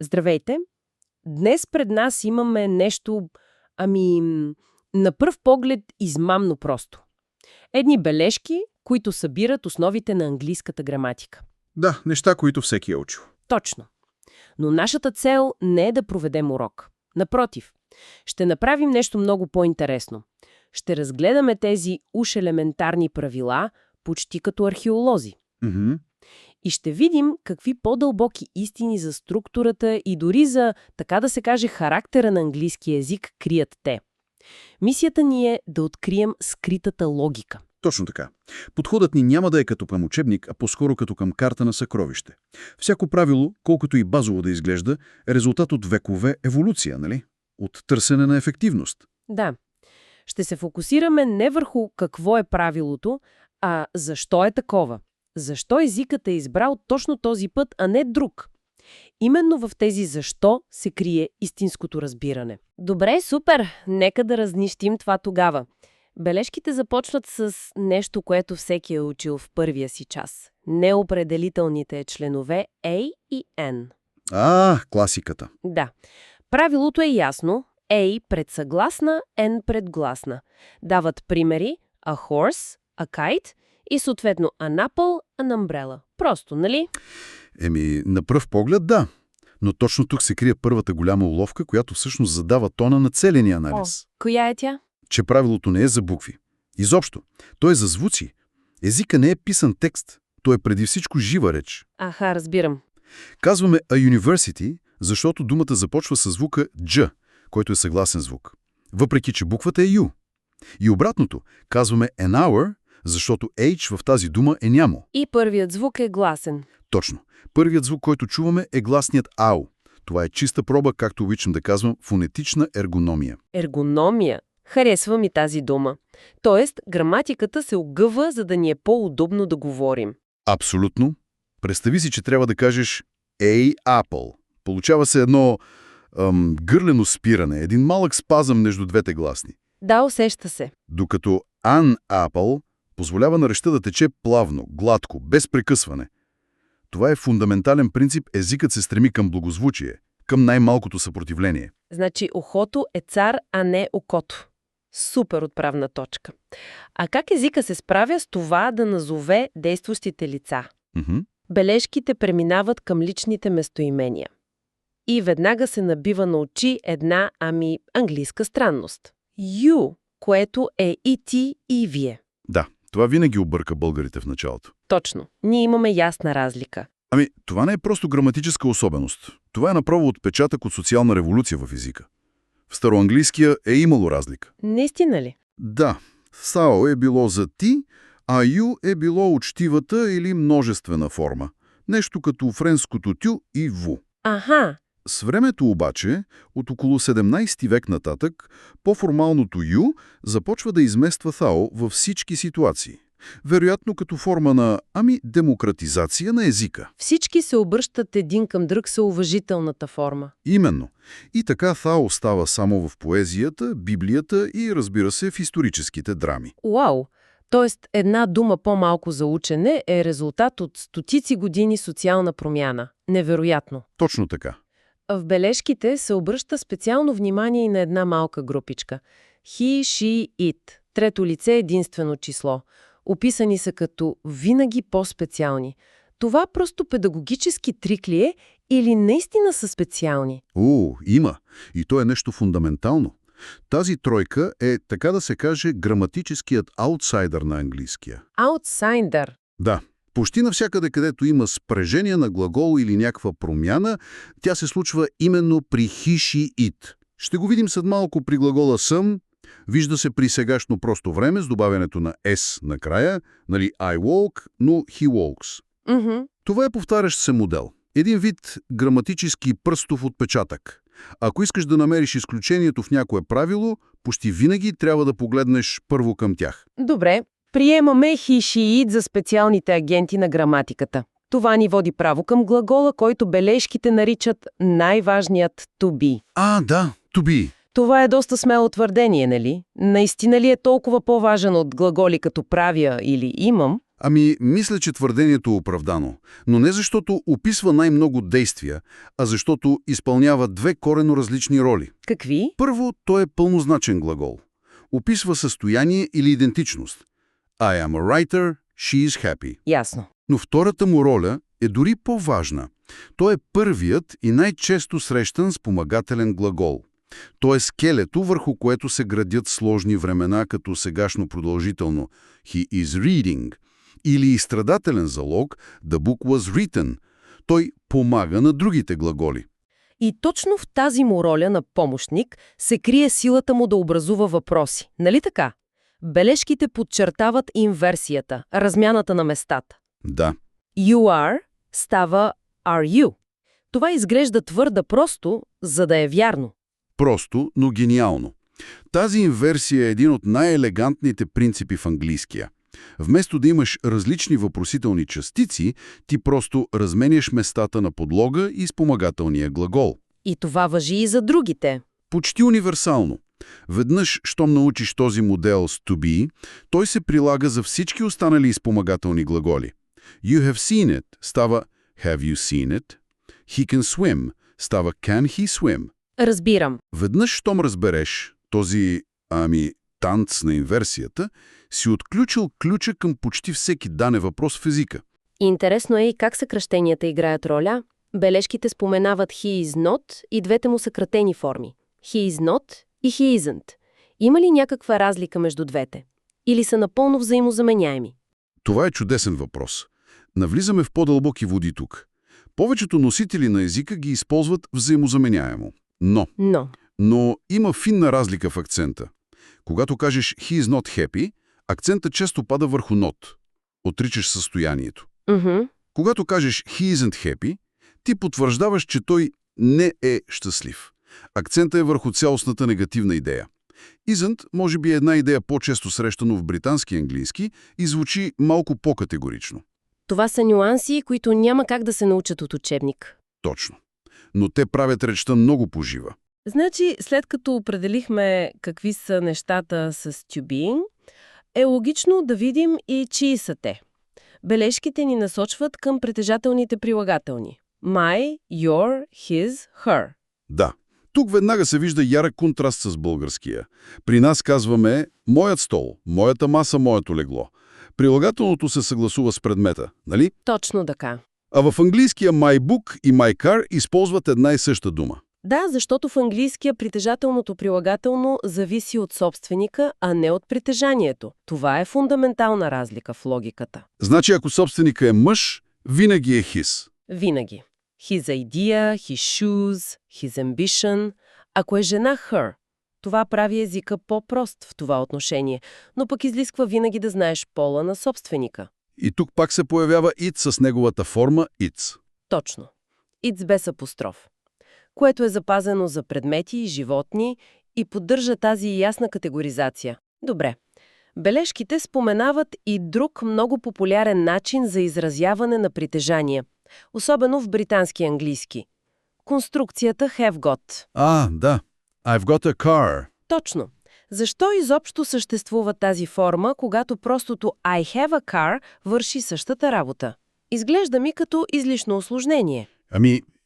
Здравейте! Днес пред нас имаме нещо, на пръв поглед измамно просто. Едни бележки, които събират основите на английската граматика. Да, неща, които всеки е учил. Точно. Но нашата цел не е да проведем урок. Напротив, ще направим нещо много по-интересно. Ще разгледаме тези уж елементарни правила, почти като археолози. И ще видим какви по-дълбоки истини за структурата и дори за, така да се каже, характера на английски език крият те. Мисията ни е да открием скритата логика. Точно така. Подходът ни няма да е като към учебник, а по-скоро като към карта на съкровище. Всяко правило, колкото и базово да изглежда, е резултат от векове еволюция, нали? От търсене на ефективност. Да. Ще се фокусираме не върху какво е правилото, а защо е такова. Защо езикът е избрал точно този път, а не друг? Именно в тези защо се крие истинското разбиране. Добре, супер! Нека да разнищим това тогава. Бележките започват с нещо, което всеки е учил в първия си час. Неопределителните членове A и N. Класиката. Да. Правилото е ясно. A пред съгласна, N пред гласна. Дават примери a horse, a kite и съответно an apple, an umbrella. Просто, нали? На пръв поглед да. Но точно тук се крие първата голяма уловка, която всъщност задава тона на целия ни анализ. Коя е тя? Че правилото не е за букви. Изобщо. То е за звуци. Езика не е писан текст. Той е преди всичко жива реч. Разбирам. Казваме a university, защото думата започва с звука Dж, който е съгласен звук. Въпреки, че буквата е U. И обратното, казваме an hour, защото H в тази дума е нямо. И първият звук е гласен. Точно. Първият звук, който чуваме, е гласният АУ. Това е чиста проба, както обичам да казвам, фонетична ергономия. Ергономия. Харесва ми тази дума. Тоест, граматиката се огъва, за да ни е по-удобно да говорим. Абсолютно. Представи си, че трябва да кажеш A apple. Получава се едно гърлено спиране, един малък спазъм между двете гласни. Да, усеща се. Докато an apple позволява на речта да тече плавно, гладко, без прекъсване. Това е фундаментален принцип, езикът се стреми към благозвучие, към най-малкото съпротивление. Значи ухото е цар, а не окото. Супер отправна точка. А как езика се справя с това да назове действащите лица? Бележките преминават към личните местоимения. И веднага се набива на очи една, английска странност. You, което е и ти, и вие. Да, това винаги обърка българите в началото. Точно. Ние имаме ясна разлика. Това не е просто граматическа особеност. Това е направо отпечатък от социална революция в езика. В староанглийския е имало разлика. Наистина ли? Да. Сао е било за ти, а ю е било учтивата или множествена форма. Нещо като френското тю и ву. С времето обаче, от около 17 век нататък, по-формалното ю започва да измества тhaо във всички ситуации. Вероятно като форма на, демократизация на езика. Всички се обръщат един към друг с уважителната форма. Именно. И така тhaо става само в поезията, Библията и, разбира се, в историческите драми. Уау! Тоест, една дума по-малко за учене е резултат от стотици години социална промяна. Невероятно. Точно така. В бележките се обръща специално внимание и на една малка групичка. He, she, it. Трето лице единствено число. Описани са като винаги по-специални. Това просто педагогически трик ли е или наистина са специални? Има. И то е нещо фундаментално. Тази тройка е, така да се каже, граматическият аутсайдър на английския. Аутсайдър? Да. Почти навсякъде, където има спрежение на глагол или някаква промяна, тя се случва именно при he, she, it. Ще го видим след малко при глагола съм. Вижда се при сегашно просто време с добавянето на s накрая, I walk, но he walks. Това е повтарящ се модел. Един вид граматически пръстов отпечатък. Ако искаш да намериш изключението в някое правило, почти винаги трябва да погледнеш първо към тях. Добре. Приемаме he, she, it за специалните агенти на граматиката. Това ни води право към глагола, който бележките наричат най-важният to be. Да, to be. Това е доста смело твърдение, нали? Наистина ли е толкова по-важен от глаголи като правя или имам? Ами, мисля, че твърдението е оправдано, но не защото описва най-много действия, а защото изпълнява две коренно различни роли. Какви? Първо, той е пълнозначен глагол. Описва състояние или идентичност. I am a writer, she is happy. Ясно. Но втората му роля е дори по-важна. Той е първият и най-често срещан спомагателен глагол. Той е скелето, върху което се градят сложни времена, като сегашно продължително he is reading, или изстрадателен залог the book was written. Той помага на другите глаголи. И точно в тази му роля на помощник се крие силата му да образува въпроси. Нали така? Бележките подчертават инверсията, размяната на местата. Да. You are става are you. Това изглежда твърде просто, за да е вярно. Просто, но гениално. Тази инверсия е един от най-елегантните принципи в английския. Вместо да имаш различни въпросителни частици, ти просто разменяш местата на подлога и спомагателния глагол. И това важи и за другите. Почти универсално. Веднъж, щом научиш този модел с to be, той се прилага за всички останали спомагателни глаголи. You have seen it става have you seen it? He can swim става can he swim? Разбирам. Веднъж, щом разбереш този, танц на инверсията, си отключил ключа към почти всеки даден въпрос в езика. Интересно е и как съкращенията играят роля. Бележките споменават he is not и двете му съкратени форми. He is not и he isn't. Има ли някаква разлика между двете? Или са напълно взаимозаменяеми? Това е чудесен въпрос. Навлизаме в по-дълбоки води тук. Повечето носители на езика ги използват взаимозаменяемо. Но има финна разлика в акцента. Когато кажеш he is not happy, акцентът често пада върху not. Отричаш състоянието. Когато кажеш he isn't happy, ти потвърждаваш, че той не е щастлив. Акцентът е върху цялостната негативна идея. Isn't може би е една идея по-често срещано в британски английски и звучи малко по-категорично. Това са нюанси, които няма как да се научат от учебник. Точно. Но те правят речта много пожива. Значи, след като определихме какви са нещата с to be, е логично да видим и чии са те. Бележките ни насочват към притежателните прилагателни. My, your, his, her. Да. Тук веднага се вижда ярък контраст с българския. При нас казваме моят стол, моята маса, моето легло. Прилагателното се съгласува с предмета, нали? Точно така. А в английския my book и my car използват една и съща дума. Да, защото в английския притежателното прилагателно зависи от собственика, а не от притежанието. Това е фундаментална разлика в логиката. Значи, ако собственика е мъж, винаги е his. Винаги. His idea, his shoes, his ambition. Ако е жена, her. Това прави езика по-прост в това отношение, но пък изисква винаги да знаеш пола на собственика. И тук пак се появява it с неговата форма its. Точно. It's без апостроф, което е запазено за предмети и животни и поддържа тази ясна категоризация. Добре. Бележките споменават и друг много популярен начин за изразяване на притежание, особено в британски английски. Конструкцията have got. Да. I've got a car. Точно. Защо изобщо съществува тази форма, когато простото I have a car върши същата работа? Изглежда ми като излишно усложнение.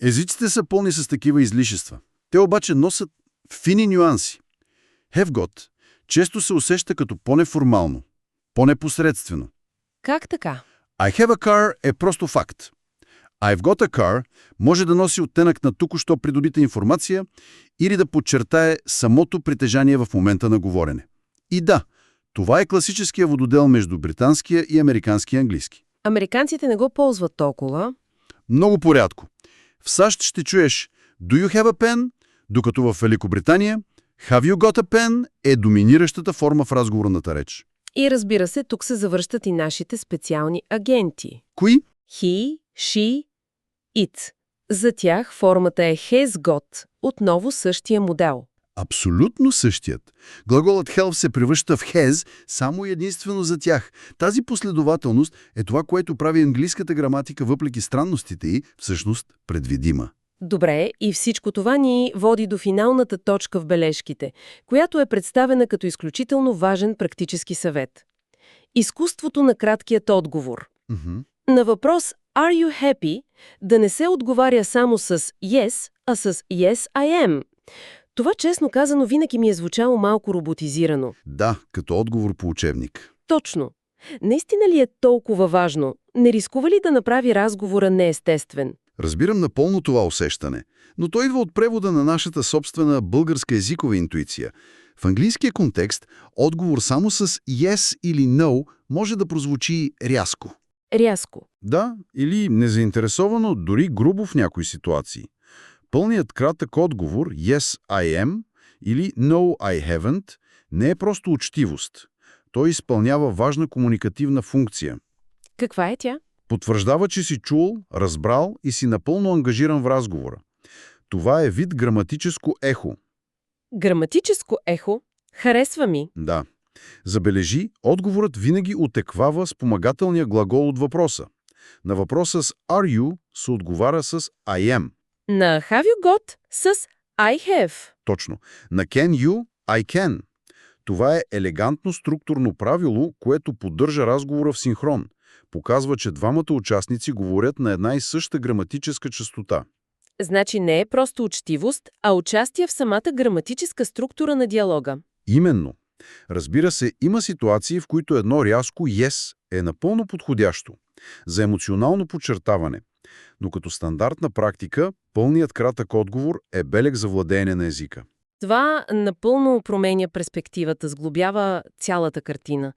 Езиците са пълни с такива излишества. Те обаче носят фини нюанси. Have got често се усеща като по-неформално, по-непосредствено. Как така? I have a car е просто факт. I've got a car може да носи оттенък на току-що придобита информация или да подчертае самото притежание в момента на говорене. И да, това е класическия вододел между британския и американския английски. Американците не го ползват толкова. Много порядко. В САЩ ще чуеш Do you have a pen? Докато в Великобритания Have you got a pen? Е доминиращата форма в разговорната реч. И разбира се, тук се завръщат и нашите специални агенти. Кои? He, she, it. За тях формата е has got, отново същия модел. Абсолютно същият. Глаголът have се превръща в has само и единствено за тях. Тази последователност е това, което прави английската граматика, въпреки странностите й, всъщност предвидима. Добре, и всичко това ни води до финалната точка в бележките, която е представена като изключително важен практически съвет. Изкуството на краткият отговор. Мгм. На въпрос «Are you happy?» да не се отговаря само с «Yes», а с «Yes, I am». Това, честно казано, винаги ми е звучало малко роботизирано. Да, като отговор по учебник. Точно. Наистина ли е толкова важно? Не рискува ли да направи разговора неестествен? Разбирам напълно това усещане, но то идва от превода на нашата собствена българска езикова интуиция. В английския контекст отговор само с yes или no може да прозвучи рязко. Рязко. Да, или незаинтересовано, дори грубо в някои ситуации. Пълният кратък отговор yes, I am или no, I haven't не е просто учтивост. Той изпълнява важна комуникативна функция. Каква е тя? Потвърждава, че си чул, разбрал и си напълно ангажиран в разговора. Това е вид граматическо ехо. Граматическо ехо? Харесва ми. Да. Забележи, отговорът винаги отеквава спомагателния глагол от въпроса. На въпроса с are you се отговаря с I am. На have you got с I have. Точно. На can you, I can. Това е елегантно структурно правило, което поддържа разговора в синхрон. Показва, че двамата участници говорят на една и съща граматическа честота. Значи не е просто учтивост, а участие в самата граматическа структура на диалога. Именно. Разбира се, има ситуации, в които едно рязко yes е напълно подходящо за емоционално подчертаване. Но като стандартна практика, пълният кратък отговор е белег за владеене на езика. Това напълно променя перспективата, сглобява цялата картина.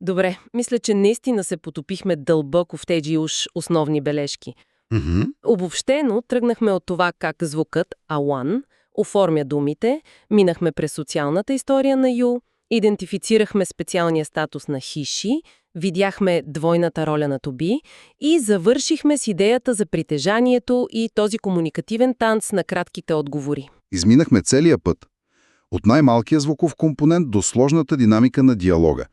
Добре, мисля, че наистина се потопихме дълбоко в тези уж основни бележки. Обобщено тръгнахме от това как звукът A1 оформя думите, минахме през социалната история на Ю, идентифицирахме специалния статус на he-she, видяхме двойната роля на to be и завършихме с идеята за притежанието и този комуникативен танц на кратките отговори. Изминахме целия път. От най-малкия звуков компонент до сложната динамика на диалога.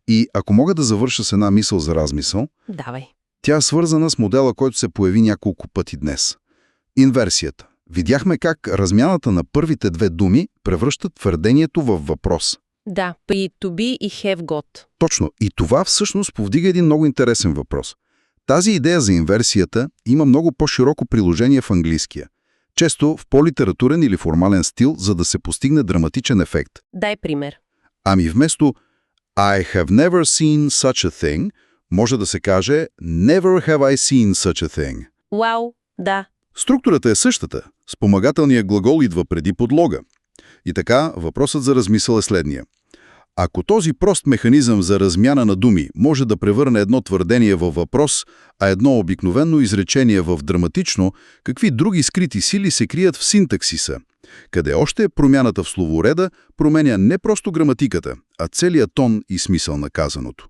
И ако мога да завърша с една мисъл за размисъл, Давай. тя е свързана с модела, който се появи няколко пъти днес. Инверсията. Видяхме как размяната на първите две думи превръща твърдението във въпрос. Да, при to be и have got. Точно. И това всъщност повдига един много интересен въпрос. Тази идея за инверсията има много по-широко приложение в английския. Често в по-литературен или формален стил, за да се постигне драматичен ефект. Дай пример. Ами вместо I have never seen such a thing, може да се каже Never have I seen such a thing. Вау, да. Структурата е същата. Спомагателният глагол идва преди подлога. И така, въпросът за размисъл е следния. Ако този прост механизъм за размяна на думи може да превърне едно твърдение във въпрос, а едно обикновено изречение в драматично, какви други скрити сили се крият в синтаксиса? Къде още промяната в словореда променя не просто граматиката, а целият тон и смисъл на казаното.